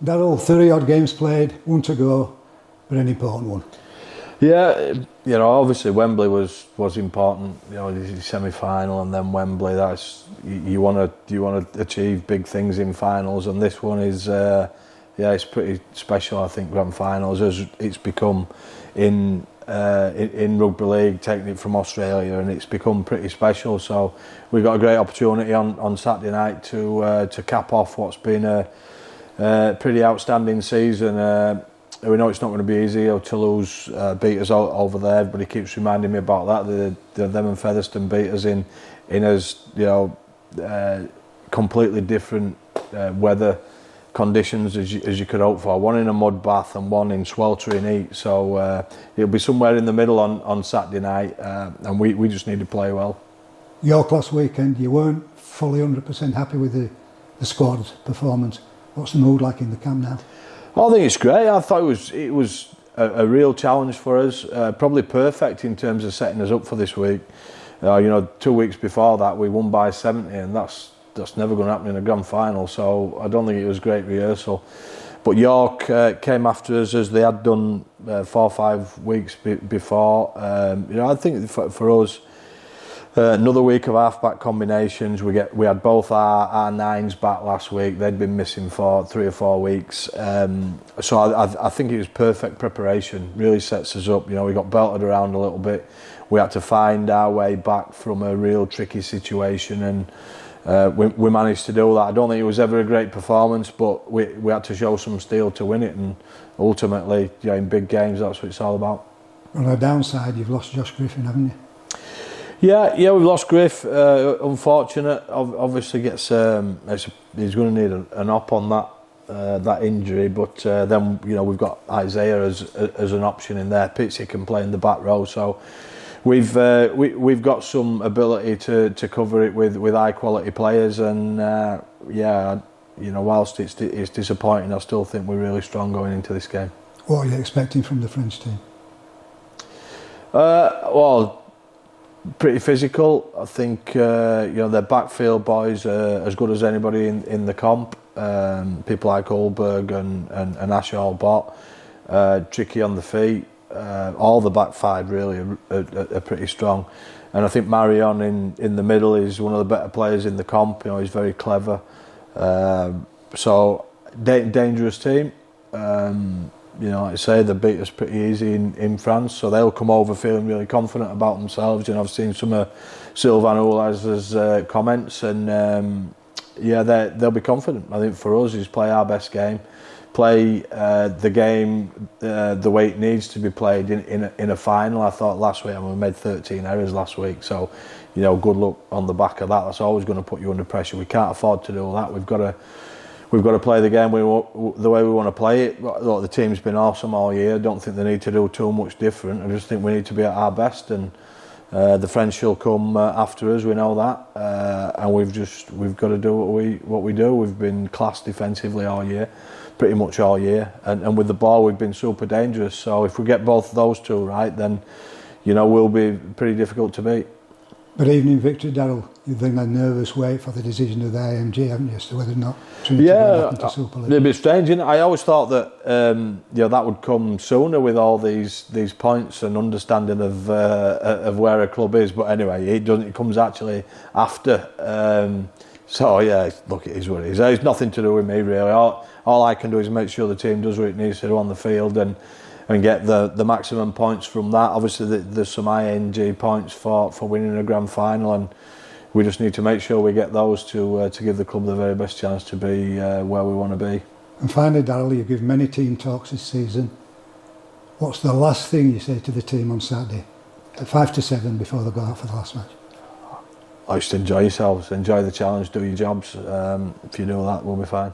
Darryl, 30 odd games played, one to go, but an important one. Yeah, you know, obviously Wembley was important. You know, the semi-final and then Wembley. That's you want to achieve big things in finals, and this one is it's pretty special. I think grand finals as it's become in rugby league, taking it from Australia, and it's become pretty special. So we've got a great opportunity on Saturday night to cap off what's been a pretty outstanding season. We know it's not going to be easy. Toulouse beat us over there. Everybody keeps reminding me about that. Them and Featherstone beat us in as completely different weather conditions as you could hope for. One in a mud bath and one in sweltering heat. So it'll be somewhere in the middle on Saturday night, and we just need to play well. York last weekend, you weren't fully 100% happy with the squad's performance. What's the mood like in the camp now? I think it's great. I thought it was a real challenge for us. Probably perfect in terms of setting us up for this week. 2 weeks before that we won by 70, and that's never going to happen in a grand final. So I don't think it was great rehearsal. But York came after us as they had done 4 or 5 weeks before. I think for us. Another week of half-back combinations. We had both our nines back last week. They'd been missing for 3 or 4 weeks. So I think it was perfect preparation. Really sets us up. We got belted around a little bit. We had to find our way back from a real tricky situation, and we managed to do that. I don't think it was ever a great performance, but we had to show some steel to win it, and ultimately, in big games, that's what it's all about. On the downside, you've lost Josh Griffin, haven't you? Yeah, we've lost Griff. Unfortunate. Obviously, he's going to need an op on that injury. But then we've got Isaiah as an option in there. Pitsy can play in the back row, so we've got some ability to cover it with high quality players. And whilst it's disappointing, I still think we're really strong going into this game. What are you expecting from the French team? Pretty physical. I think their backfield boys are as good as anybody in the comp. People like Holberg and Ashall Bott, tricky on the feet. All the back five really are pretty strong, and I think Marion in the middle is one of the better players in the comp. He's very clever. So dangerous team. Like I say, they beat us pretty easy in France, so they'll come over feeling really confident about themselves. I've seen some of Sylvain Oulaz's comments, and they'll be confident. I think for us is play our best game, play the game the way it needs to be played in a final. I thought last week, we made 13 errors last week, so good luck on the back of that. That's always going to put you under pressure. We can't afford to do that. We've got to play the game the way we want to play it. Look, the team's been awesome all year. I don't think they need to do too much different. I just think we need to be at our best, and the French will come after us. We know that, and we've got to do what we do. We've been class defensively all year, pretty much all year, and with the ball we've been super dangerous. So if we get both of those two right, then we'll be pretty difficult to beat. But even in victory, Darryl, you've been a nervous wait for the decision of the IMG, haven't you, as to whether or not Trinity will happen to Super League? A bit strange, isn't it? I always thought that that would come sooner with all these points and understanding of where a club is. But anyway, it doesn't. It comes actually after. Look, it is what it is. It's nothing to do with me really. All I can do is make sure the team does what it needs to do on the field and get the maximum points from that. Obviously, there's some ING points for winning a grand final, and we just need to make sure we get those to give the club the very best chance to be where we want to be. And finally, Darryl, you've given many team talks this season. What's the last thing you say to the team on Saturday at 5-7 before they go out for the last match? Just enjoy yourselves, enjoy the challenge, do your jobs. If you do that, we'll be fine.